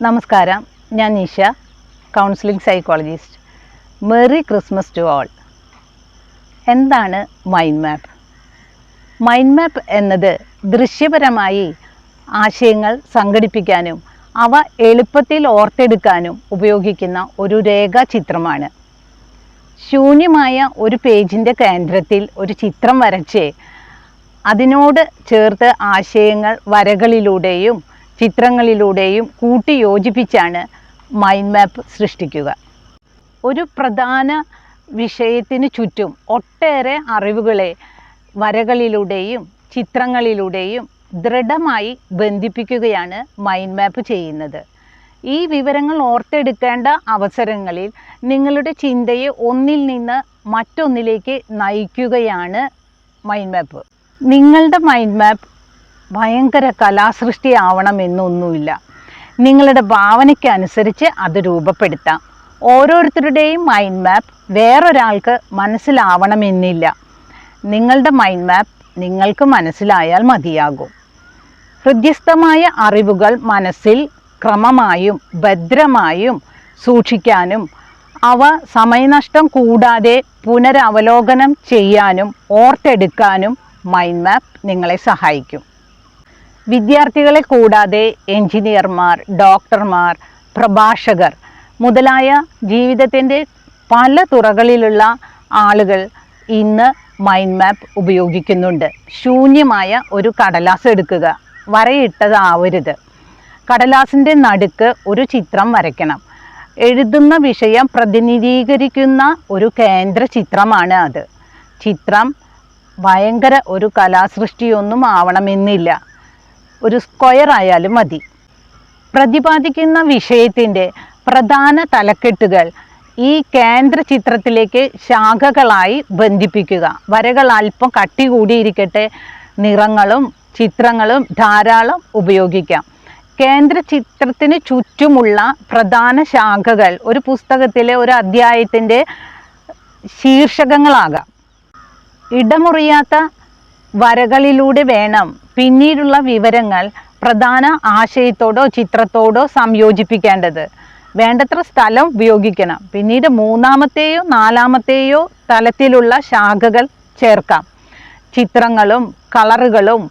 നമസ്കാരം, ഞാൻ Nisha, counselling psychologist. Merry Christmas to all. എന്താണ് മൈൻഡ് മാപ്പ്? മൈൻഡ് മാപ്പ് എന്നത് ദൃശ്യപരമായി ആശയങ്ങൾ സംഘടിപ്പിക്കാനും അവ എളുപ്പത്തിൽ ഓർത്തെടുക്കാനും ഉപയോഗിക്കുന്ന ഒരു രേഖാചിത്രമാണ്. ശൂന്യമായ ഒരു പേജിൻ്റെ കേന്ദ്രത്തിൽ ഒരു ചിത്രം വരച്ച് അതിനോട് ചേർത്ത് ആശയങ്ങൾ വരകളിലൂടെയും ചിത്രങ്ങളിലൂടെയും കൂട്ടി യോജിപ്പിച്ചാണ് മൈൻഡ് മാപ്പ് സൃഷ്ടിക്കുക. ഒരു പ്രധാന വിഷയത്തിന് ചുറ്റും ഒട്ടേറെ അറിവുകളെ വരകളിലൂടെയും ചിത്രങ്ങളിലൂടെയും ദൃഢമായി ബന്ധിപ്പിക്കുകയാണ് മൈൻഡ് മാപ്പ് ചെയ്യുന്നത്. ഈ വിവരങ്ങൾ ഓർത്തെടുക്കേണ്ട അവസരങ്ങളിൽ നിങ്ങളുടെ ചിന്തയെ ഒന്നിൽ നിന്ന് മറ്റൊന്നിലേക്ക് നയിക്കുകയാണ് മൈൻഡ് മാപ്പ്. നിങ്ങളുടെ മൈൻഡ് മാപ്പ് ഭയങ്കര കലാസൃഷ്ടിയാവണമെന്നൊന്നുമില്ല. നിങ്ങളുടെ ഭാവനയ്ക്കനുസരിച്ച് അത് രൂപപ്പെടുത്താം. ഓരോരുത്തരുടെയും മൈൻഡ് മാപ്പ് വേറൊരാൾക്ക് മനസ്സിലാവണമെന്നില്ല. നിങ്ങളുടെ മൈൻഡ് മാപ്പ് നിങ്ങൾക്ക് മനസ്സിലായാൽ മതിയാകും. ഹൃദ്യസ്ഥമായ അറിവുകൾ മനസ്സിൽ ക്രമമായും ഭദ്രമായും സൂക്ഷിക്കാനും അവ സമയനഷ്ടം കൂടാതെ പുനരവലോകനം ചെയ്യാനും ഓർത്തെടുക്കാനും മൈൻഡ് മാപ്പ് നിങ്ങളെ സഹായിക്കും. വിദ്യാർത്ഥികളെ കൂടാതെ എഞ്ചിനീയർമാർ, ഡോക്ടർമാർ, പ്രഭാഷകർ മുതലായ ജീവിതത്തിൻ്റെ പല തുറകളിലുള്ള ആളുകൾ ഇന്ന് മൈൻഡ് മാപ്പ് ഉപയോഗിക്കുന്നുണ്ട്. ശൂന്യമായ ഒരു കടലാസ് എടുക്കുക, വരയിട്ടതാവരുത്. കടലാസിൻ്റെ നടുക്ക് ഒരു ചിത്രം വരയ്ക്കണം. എഴുതുന്ന വിഷയം പ്രതിനിധീകരിക്കുന്ന ഒരു കേന്ദ്ര ചിത്രമാണ് അത്. ചിത്രം ഭയങ്കര ഒരു കലാസൃഷ്ടിയൊന്നും ആവണമെന്നില്ല. ഒരു സ്ക്വയർ ആയാലും മതി. പ്രതിപാദിക്കുന്ന വിഷയത്തിൻ്റെ പ്രധാന തലക്കെട്ടുകൾ ഈ കേന്ദ്ര ചിത്രത്തിലേക്ക് ശാഖകളായി ബന്ധിപ്പിക്കുക. വരകൾ അല്പം കട്ടി കൂടിയിരിക്കട്ടെ. നിറങ്ങളും ചിത്രങ്ങളും ധാരാളം ഉപയോഗിക്കാം. കേന്ദ്ര ചിത്രത്തിന് ചുറ്റുമുള്ള പ്രധാന ശാഖകൾ ഒരു പുസ്തകത്തിലെ ഒരു അധ്യായത്തിൻ്റെ ശീർഷകങ്ങളാകാം. ഇടമുറിയാത്ത വരകളിലൂടെ വേണം പിന്നീടുള്ള വിവരങ്ങൾ പ്രധാന ആശയത്തോടോ ചിത്രത്തോടോ സംയോജിപ്പിക്കേണ്ടത്. വേണ്ടത്ര സ്ഥലം ഉപയോഗിക്കണം. പിന്നീട് മൂന്നാമത്തെയോ നാലാമത്തെയോ തലത്തിലുള്ള ശാഖകൾ ചേർക്കാം. ചിത്രങ്ങളും കളറുകളും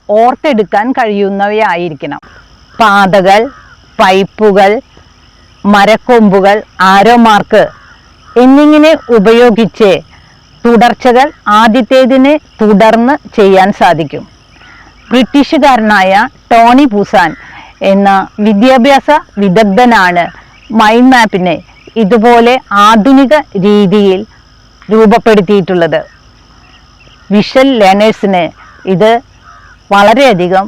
ഓർത്തെടുക്കാൻ കഴിയുന്നവയായിരിക്കണം. പാതകൾ, പൈപ്പുകൾ, മരക്കൊമ്പുകൾ, ആരോ മാർക്ക് എന്നിങ്ങനെ ഉപയോഗിച്ച് തുടർച്ചകൾ ആദ്യത്തേതിനെ തുടർന്ന് ചെയ്യാൻ സാധിക്കും. ബ്രിട്ടീഷുകാരനായ ടോണി പൂസാൻ എന്ന വിദ്യാഭ്യാസ വിദഗ്ധനാണ് മൈൻഡ് മാപ്പിനെ ഇതുപോലെ ആധുനിക രീതിയിൽ രൂപപ്പെടുത്തിയിട്ടുള്ളത്. വിഷ്വൽ ലേണേഴ്സിന് ഇത് വളരെയധികം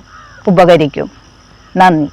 ഉപകരിക്കും. നന്ദി.